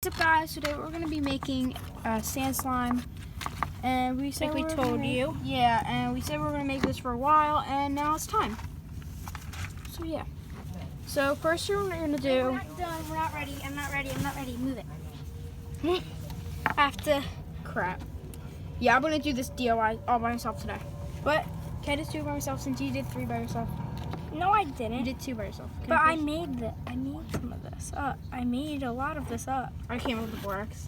What's up, guys? Today we're going to be making sand slime, and we said we told you. Yeah, and we said we were going to make this for a while, and now it's time. So yeah. So first, what we're going to do. We're not done. We're not ready. I'm not ready. Move it. I have to. Crap. Yeah, I'm going to do this DIY all by myself today. But can I just do it by myself since you did 3 by yourself? No, I didn't. You did 2 by yourself. But I made some of this up. I made a lot of this up. I came up with the borax.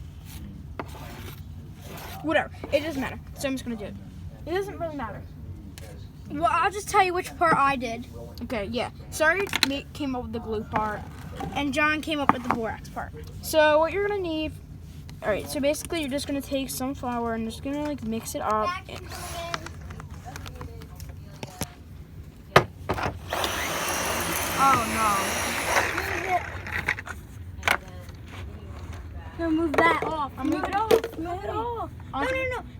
Whatever. It doesn't matter. So I'm just going to do it. It doesn't really matter. Well, I'll just tell you which part I did. Okay, yeah. Sorry, came up with the glue part. And John came up with the borax part. So what you're going to need... Alright, so basically you're just going to take some flour and just going to like mix it up. Oh no. No, move that off. Move it off. Move it off.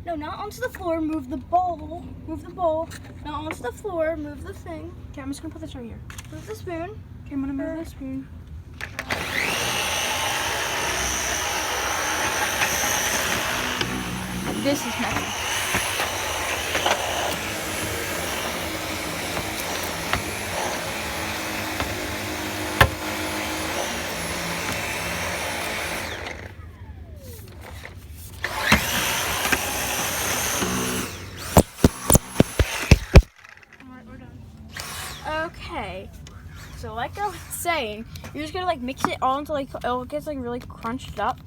No, not onto the floor. Move the bowl. Move the bowl. Not onto the floor. Move the thing. Okay, I'm just going to put this right here. Move the spoon. Okay, I'm going to move the spoon. This is messy. Okay, so like I was saying, you're just gonna like mix it all until like it gets like really crunched up,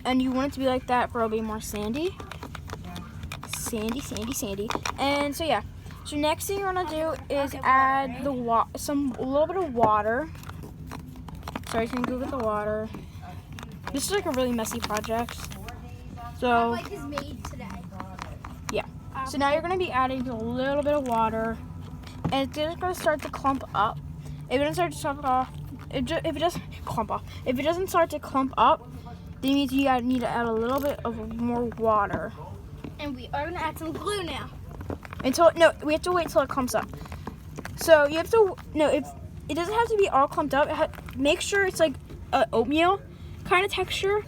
and you want it to be like that for it'll be more sandy. And so yeah, so next thing you want to do is add the a little bit of water. Sorry, you can go get the water. This is like a really messy project. So My bike is made today. yeah, so now you're gonna be adding a little bit of water. And it's just gonna start to clump up. If it doesn't start to clump off, if it doesn't start to clump up, then means you need to add a little bit of more water. And we are gonna add some glue now. We have to wait until it clumps up. So you have to if it doesn't have to be all clumped up. Make sure it's like an oatmeal kind of texture.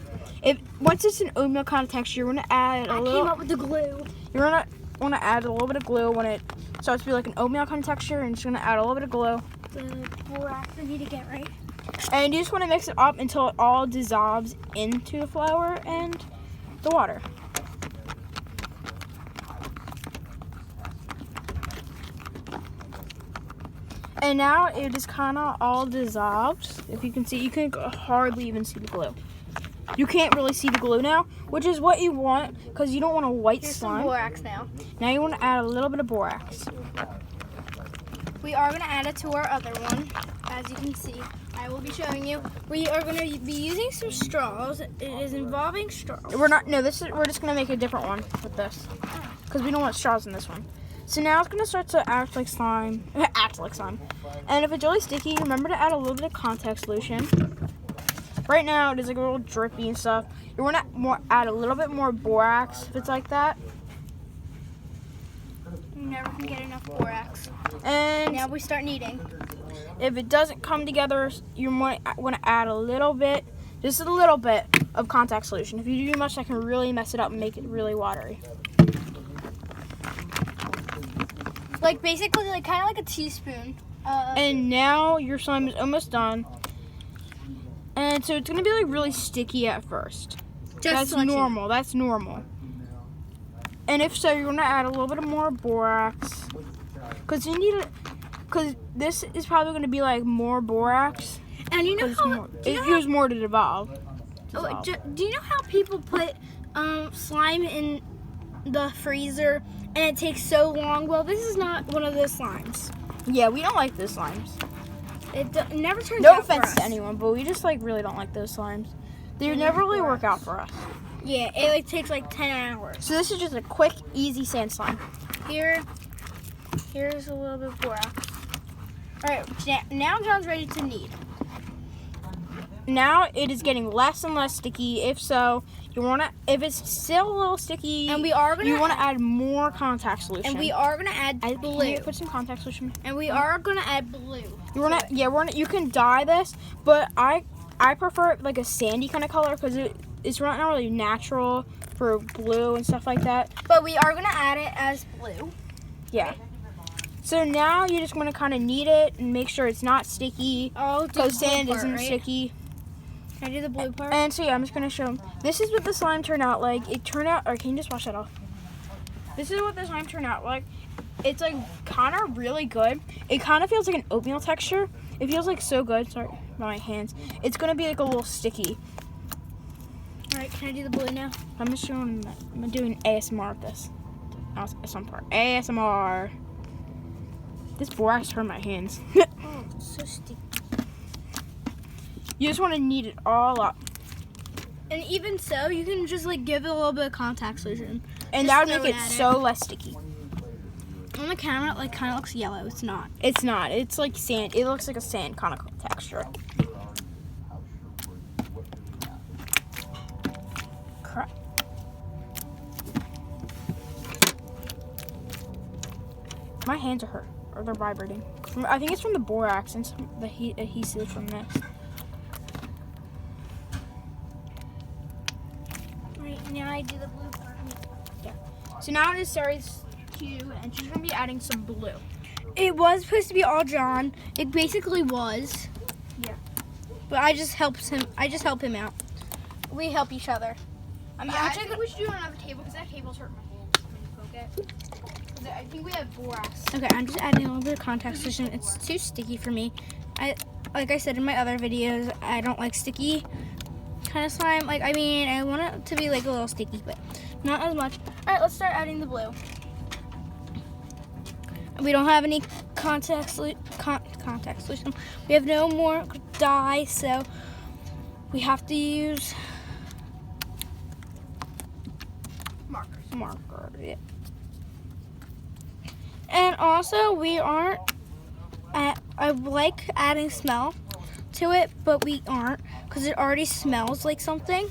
Once it's an oatmeal kind of texture, you're gonna add a little. I came up with the glue. You're gonna want to add a little bit of glue when it starts to be like an oatmeal kind of texture, and just gonna add a little bit of glue. The borax I need to get right. And you just want to mix it up until it all dissolves into the flour and the water. And now it is kind of all dissolved. If you can see, you can hardly even see the glue. You can't really see the glue now, which is what you want because you don't want a white slime. Some borax now. Now you want to add a little bit of borax. We are going to add it to our other one. As you can see, I will be showing you. We are going to be using some straws. It is involving straws. We're just going to make a different one with this because we don't want straws in this one. So now it's going to start to act like slime. And if it's really sticky, remember to add a little bit of contact solution. Right now, it is like a little drippy and stuff. You want to add a little bit more borax if it's like that. You never can get enough borax. And now we start kneading. If it doesn't come together, you want to add a little bit, just a little bit of contact solution. If you do too much, that can really mess it up and make it really watery. Like basically, like kind of like a teaspoon. And now your slime is almost done. And so it's gonna be like really sticky at first. That's normal. That's normal. And if so, you're gonna add a little bit more borax, because this is probably gonna be like more borax. And you know how it use more to dissolve. Do you know how people put slime in the freezer and it takes so long? Well, this is not one of those slimes. Yeah, we don't like those slimes. It never turns out. No offense to anyone, but we just like really don't like those slimes. They never really work out for us. Yeah, it like takes like 10 hours. So this is just a quick, easy sand slime. Here's a little bit of borax. All right, now John's ready to knead. Now it is getting less and less sticky. If so, if it's still a little sticky, and you want to add more contact solution. And we are gonna add blue. Put some contact solution. And we are gonna add blue. You can dye this, but I prefer like a sandy kind of color because it's not really natural for blue and stuff like that. But we are gonna add it as blue. Yeah. So now you just want to kind of knead it and make sure it's not sticky. Oh, Because sand isn't sticky. Can I do the blue part? And so yeah, I'm just gonna show them. This is what the slime turned out like. It turned out, or can you just wash that off? This is what the slime turned out like. It's like kind of really good. It kind of feels like an oatmeal texture. It feels like so good. Sorry, my hands. It's gonna be like a little sticky. All right, can I do the blue now? I'm just showing. I'm doing ASMR with this. Some part. ASMR. This borax hurt my hands. Oh, it's so sticky. You just want to knead it all up. And even so, you can just like give it a little bit of contact solution. And Just that would throw make it it at so less sticky. On the camera, it like kind of looks yellow. It's not. It's not. It's like sand. It looks like a sand kind of texture. Crap. My hands are hurt. Or they're vibrating. I think it's from the borax and the adhesive from this. Right, now I do the blue part. So now it is Sarah's cue, and she's gonna be adding some blue. It was supposed to be all John. It basically was. Yeah. But I just help him out. We help each other. I think we should do it on another table because that table's hurt my hands when you poke it. I think we have borax. Okay, I'm just adding a little bit of contact solution. It's too sticky for me. Like I said in my other videos, I don't like sticky kind of slime. Like, I mean, I want it to be like a little sticky, but not as much. All right, let's start adding the blue. We don't have any contact solution. We have no more dye, so we have to use marker. Yeah. And also, we aren't. I like adding smell to it, but we aren't because it already smells like something.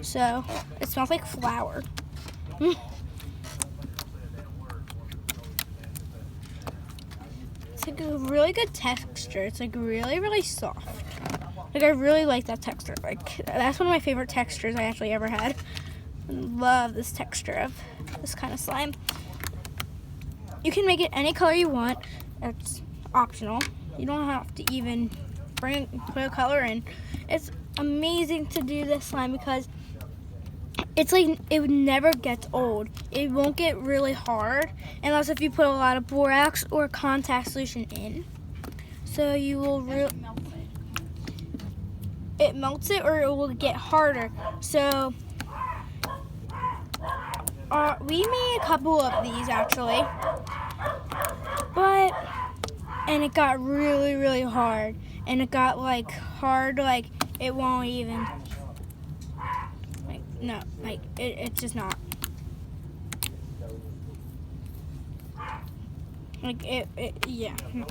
So it smells like flour. It's like a really good texture. It's like really, really soft. Like I really like that texture. Like that's one of my favorite textures I actually ever had. I love this texture of this kind of slime. You can make it any color you want. It's optional. You don't have to even put a color in. It's amazing to do this slime because it's like it never gets old. It won't get really hard unless if you put a lot of borax or contact solution in. So you will it melts it or it will get harder. So we made a couple of these actually, and it got really, really hard, and it got like hard, like it won't even, like no, like it's just not, like yeah, no.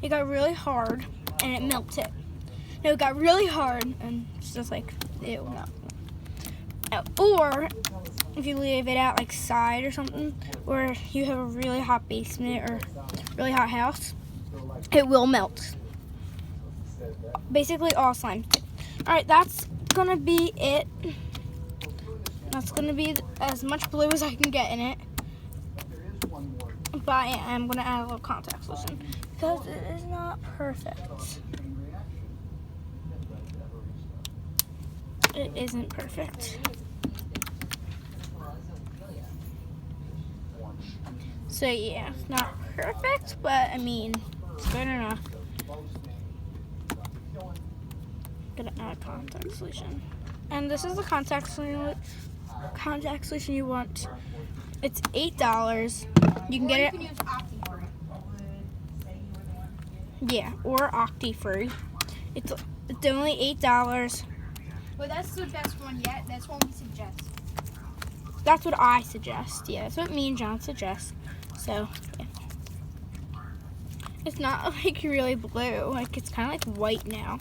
It got really hard and it melted. No, it got really hard and it's just like ew, no. Or if you leave it out like side or something, or you have a really hot basement or really hot house, it will melt. Basically all slime. Alright, that's gonna be it. That's gonna be as much blue as I can get in it. But I'm gonna add a little contact solution because it is not perfect. It isn't perfect. So yeah, it's not perfect, but I mean, it's good enough. Gonna add contact solution, and this is the contact solution you want. It's $8. You can get it. You can use Octi-Free. Yeah, or Octi-Free. It's only $8. But that's the best one yet. That's what we suggest. That's what I suggest. Yeah, that's what me and John suggest. So, yeah. It's not like really blue. Like it's kind of like white now.